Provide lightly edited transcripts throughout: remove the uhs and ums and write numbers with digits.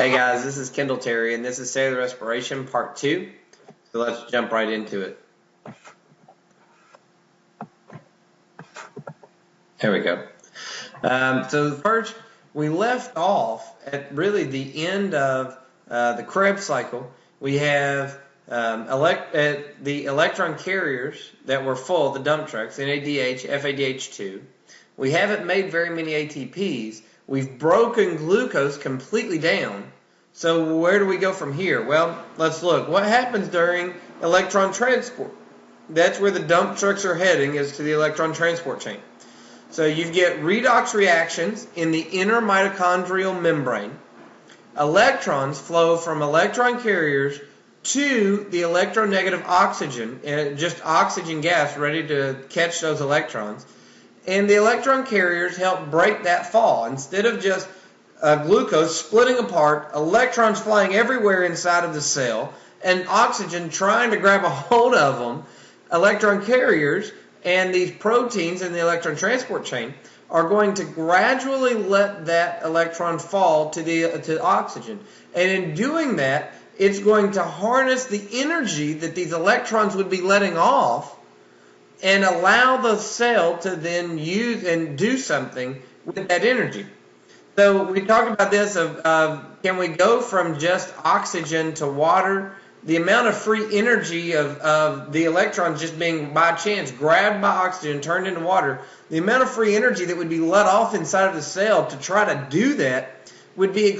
Hey guys, this is Kendall Terry, and this is Cellular Respiration Part 2. So let's jump right into it. There we go. So first, we left off at really the end of the Krebs cycle. We have the electron carriers that were full, the dump trucks, NADH, FADH2. We haven't made very many ATPs. We've broken glucose completely down. So where do we go from here? Well, let's look. What happens during electron transport? That's where the dump trucks are heading, is to the electron transport chain. So you get redox reactions in the inner mitochondrial membrane. Electrons flow from electron carriers to the electronegative oxygen, just oxygen gas ready to catch those electrons. And the electron carriers help break that fall. Instead of just glucose splitting apart, electrons flying everywhere inside of the cell, and oxygen trying to grab a hold of them, electron carriers and these proteins in the electron transport chain are going to gradually let that electron fall to oxygen. And in doing that, it's going to harness the energy that these electrons would be letting off and allow the cell to then use and do something with that energy. So we talked about this of can we go from just oxygen to water? The amount of free energy of the electrons just being by chance grabbed by oxygen, turned into water, the amount of free energy that would be let off inside of the cell to try to do that would be an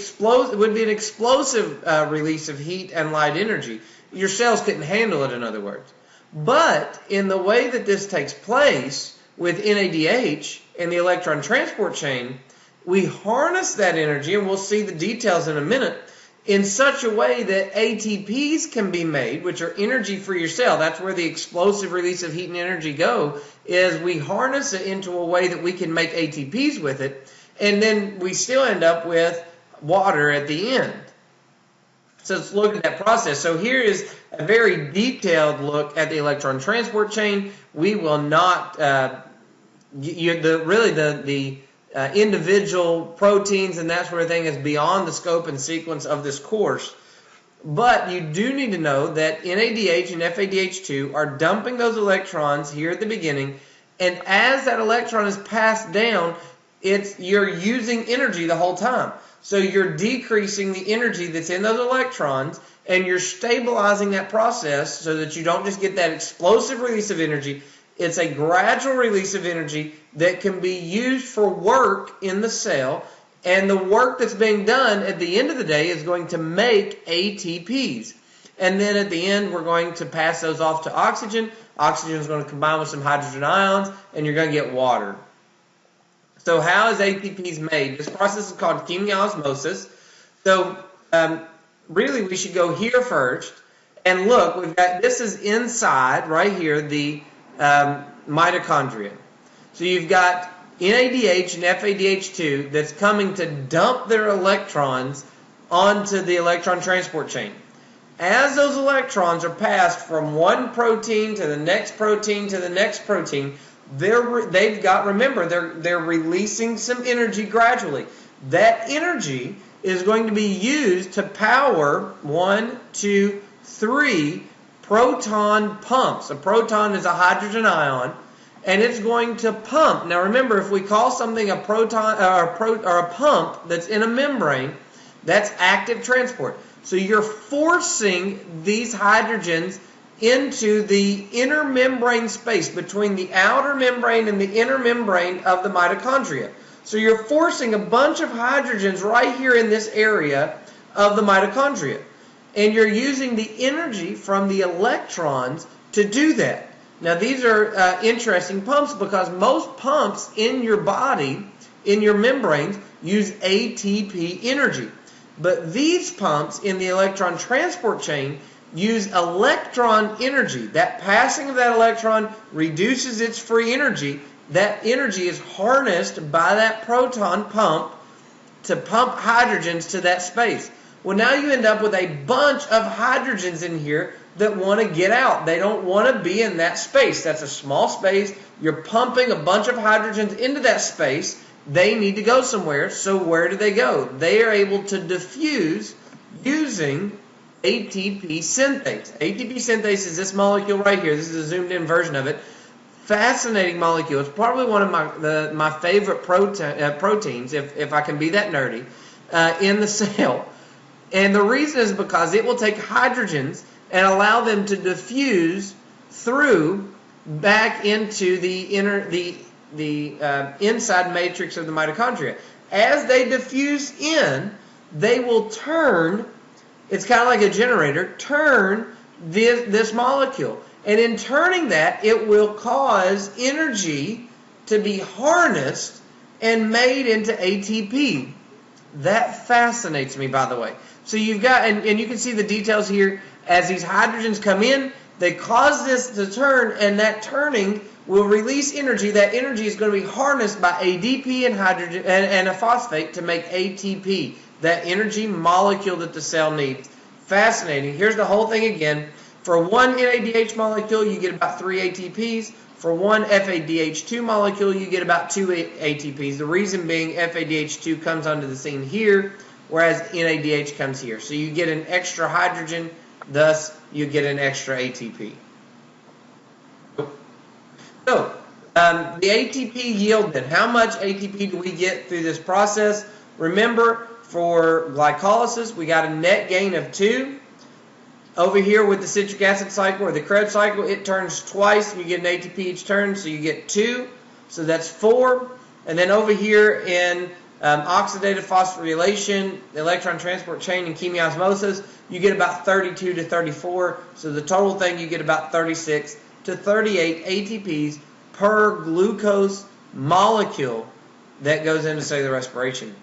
explosive release of heat and light energy. Your cells couldn't handle it, in other words. But in the way that this takes place with NADH and the electron transport chain, we harness that energy, and we'll see the details in a minute, in such a way that ATPs can be made, which are energy for your cell. That's where the explosive release of heat and energy go, is we harness it into a way that we can make ATPs with it, and then we still end up with water at the end. So let's look at that process. So here is a very detailed look at the electron transport chain. We will not, individual proteins and that sort of thing is beyond the scope and sequence of this course. But you do need to know that NADH and FADH2 are dumping those electrons here at the beginning, and as that electron is passed down, you're using energy the whole time. So you're decreasing the energy that's in those electrons, and you're stabilizing that process so that you don't just get that explosive release of energy. It's a gradual release of energy that can be used for work in the cell, and the work that's being done at the end of the day is going to make ATPs. And then at the end, we're going to pass those off to oxygen. Oxygen is going to combine with some hydrogen ions, and you're going to get water. So how is ATPs made? This process is called chemiosmosis. So really we should go here first. And look, we've got, this is inside, right here, the mitochondria. So you've got NADH and FADH2 that's coming to dump their electrons onto the electron transport chain. As those electrons are passed from one protein to the next protein to the next protein, they've got, remember, they're releasing some energy gradually. That energy is going to be used to power 1, 2, 3 proton pumps. A proton is a hydrogen ion, and it's going to pump. Now remember, if we call something a proton or a pump that's in a membrane, that's active transport. So you're forcing these hydrogens into the inner membrane space between the outer membrane and the inner membrane of the mitochondria. So you're forcing a bunch of hydrogens right here in this area of the mitochondria. And you're using the energy from the electrons to do that. Now these are interesting pumps, because most pumps in your body, in your membranes, use ATP energy. But these pumps in the electron transport chain use electron energy. That passing of that electron reduces its free energy. That energy is harnessed by that proton pump to pump hydrogens to that space. Well, now you end up with a bunch of hydrogens in here that want to get out. They don't want to be in that space. That's a small space. You're pumping a bunch of hydrogens into that space, they need to go somewhere. So where do they go? They are able to diffuse using ATP synthase. ATP synthase is this molecule right here. This is a zoomed in version of it. Fascinating molecule. It's probably one of my favorite proteins, if I can be that nerdy, in the cell. And the reason is because it will take hydrogens and allow them to diffuse through back into the inside matrix of the mitochondria. As they diffuse in, they will turn, it's kind of like a generator, turn this molecule. And in turning that, it will cause energy to be harnessed and made into ATP. That fascinates me, by the way. So you've got, and you can see the details here, as these hydrogens come in, they cause this to turn, and that turning will release energy. That energy is going to be harnessed by ADP and hydrogen and a phosphate to make ATP, that energy molecule that the cell needs. Fascinating. Here's the whole thing again. For one NADH molecule, you get about 3 ATPs. For one FADH2 molecule, you get about 2 ATPs. The reason being FADH2 comes onto the scene here, whereas NADH comes here. So you get an extra hydrogen, thus you get an extra ATP. So, the ATP yield then. How much ATP do we get through this process? Remember, for glycolysis, we got a net gain of 2. Over here with the citric acid cycle or the Krebs cycle, it turns twice. You get an ATP each turn, so you get 2. So that's 4. And then over here in oxidative phosphorylation, the electron transport chain, and chemiosmosis, you get about 32 to 34. So the total thing, you get about 36 to 38 ATPs per glucose molecule that goes into cellular respiration.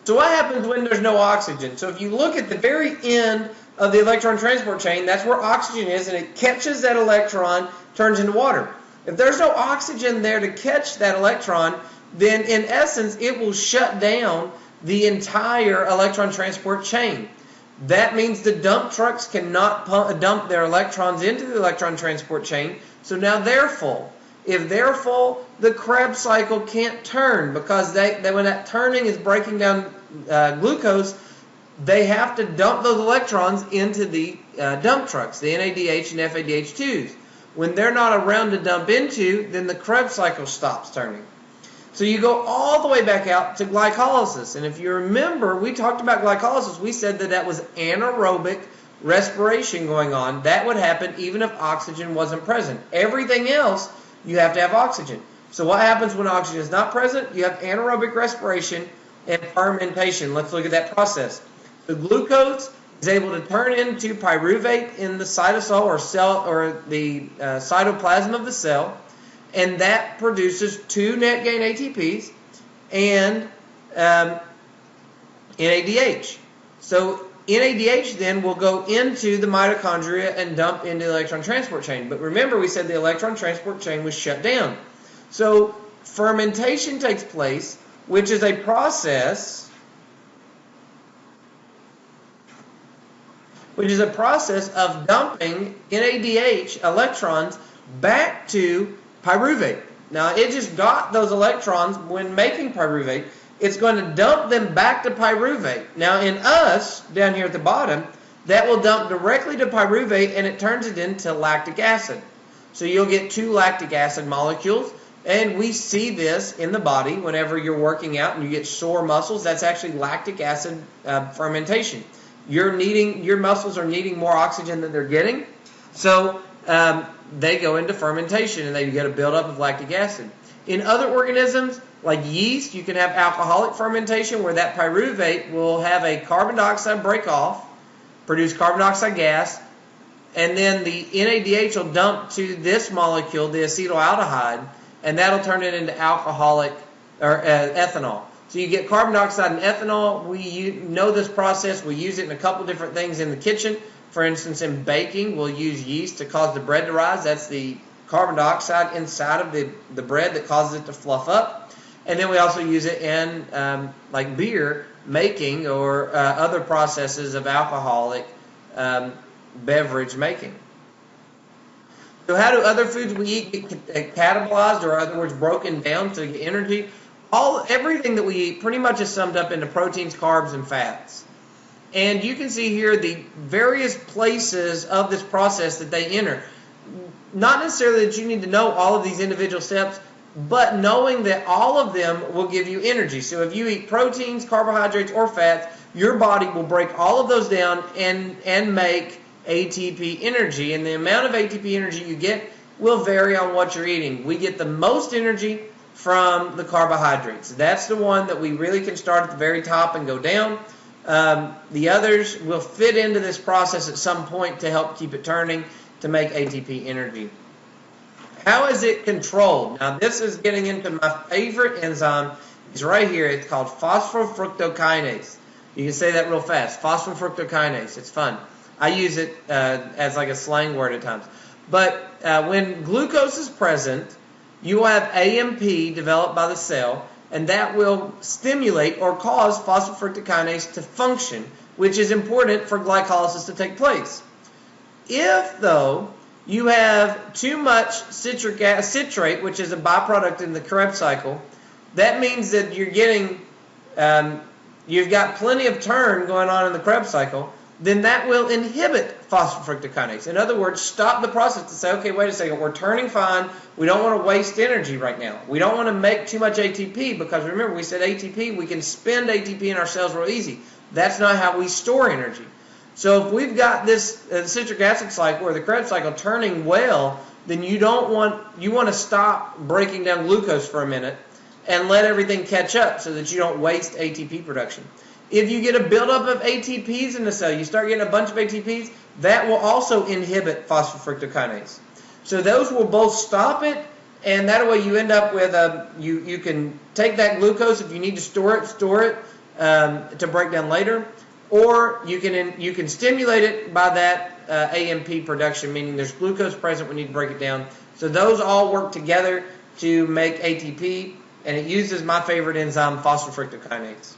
So what happens when there's no oxygen? So if you look at the very end of the electron transport chain, that's where oxygen is, and it catches that electron, turns into water. If there's no oxygen there to catch that electron, then in essence it will shut down the entire electron transport chain. That means the dump trucks cannot dump their electrons into the electron transport chain, so now they're full. If they're full, the Krebs cycle can't turn, because when that turning is breaking down glucose, they have to dump those electrons into the dump trucks, the NADH and FADH2s. When they're not around to dump into, then the Krebs cycle stops turning. So you go all the way back out to glycolysis. And if you remember, we talked about glycolysis. We said that was anaerobic respiration going on. That would happen even if oxygen wasn't present. Everything else, you have to have oxygen. So what happens when oxygen is not present? You have anaerobic respiration and fermentation. Let's look at that process. The glucose is able to turn into pyruvate in the cytosol or cell or the cytoplasm of the cell, and that produces 2 net gain ATPs and NADH. So NADH then will go into the mitochondria and dump into the electron transport chain. But remember, we said the electron transport chain was shut down. So fermentation takes place, which is a process of dumping NADH electrons back to pyruvate. Now, it just got those electrons when making pyruvate. It's going to dump them back to pyruvate. Now, in us, down here at the bottom, that will dump directly to pyruvate, and it turns it into lactic acid. So you'll get 2 lactic acid molecules, and we see this in the body whenever you're working out and you get sore muscles. That's actually lactic acid fermentation. Your muscles are needing more oxygen than they're getting, so they go into fermentation and they get a buildup of lactic acid. In other organisms, like yeast, you can have alcoholic fermentation where that pyruvate will have a carbon dioxide break off, produce carbon dioxide gas, and then the NADH will dump to this molecule, the acetaldehyde, and that'll turn it into alcoholic or ethanol. So you get carbon dioxide and ethanol. We know this process. We use it in a couple different things in the kitchen. For instance, in baking, we'll use yeast to cause the bread to rise. That's the carbon dioxide inside of the bread that causes it to fluff up. And then we also use it in like beer making or other processes of alcoholic beverage making. So how do other foods we eat get catabolized, or in other words broken down to get energy? Everything that we eat pretty much is summed up into proteins, carbs, and fats. And you can see here the various places of this process that they enter. Not necessarily that you need to know all of these individual steps, but knowing that all of them will give you energy. So if you eat proteins, carbohydrates, or fats, your body will break all of those down and make ATP energy. And the amount of ATP energy you get will vary on what you're eating. We get the most energy from the carbohydrates. That's the one that we really can start at the very top and go down. The others will fit into this process at some point to help keep it turning to make ATP energy. How is it controlled? Now this is getting into my favorite enzyme. It's right here. It's called phosphofructokinase. You can say that real fast. Phosphofructokinase. It's fun. I use it as like a slang word at times. But when glucose is present, you will have AMP developed by the cell, and that will stimulate or cause phosphofructokinase to function, which is important for glycolysis to take place. If, though, you have too much citrate, which is a byproduct in the Krebs cycle, that means that you're getting, you've got plenty of turn going on in the Krebs cycle, then that will inhibit phosphofructokinase. In other words, stop the process to say, okay, wait a second, we're turning fine. We don't want to waste energy right now. We don't want to make too much ATP because remember, we said ATP, we can spend ATP in our cells real easy. That's not how we store energy. So if we've got this citric acid cycle or the Krebs cycle turning well, then you want to stop breaking down glucose for a minute and let everything catch up so that you don't waste ATP production. If you get a buildup of ATPs in the cell, you start getting a bunch of ATPs, that will also inhibit phosphofructokinase. So those will both stop it, and that way you end up with you can take that glucose if you need to store it to break down later, or you can stimulate it by that AMP production, meaning there's glucose present when you break it down. So those all work together to make ATP, and it uses my favorite enzyme, phosphofructokinase.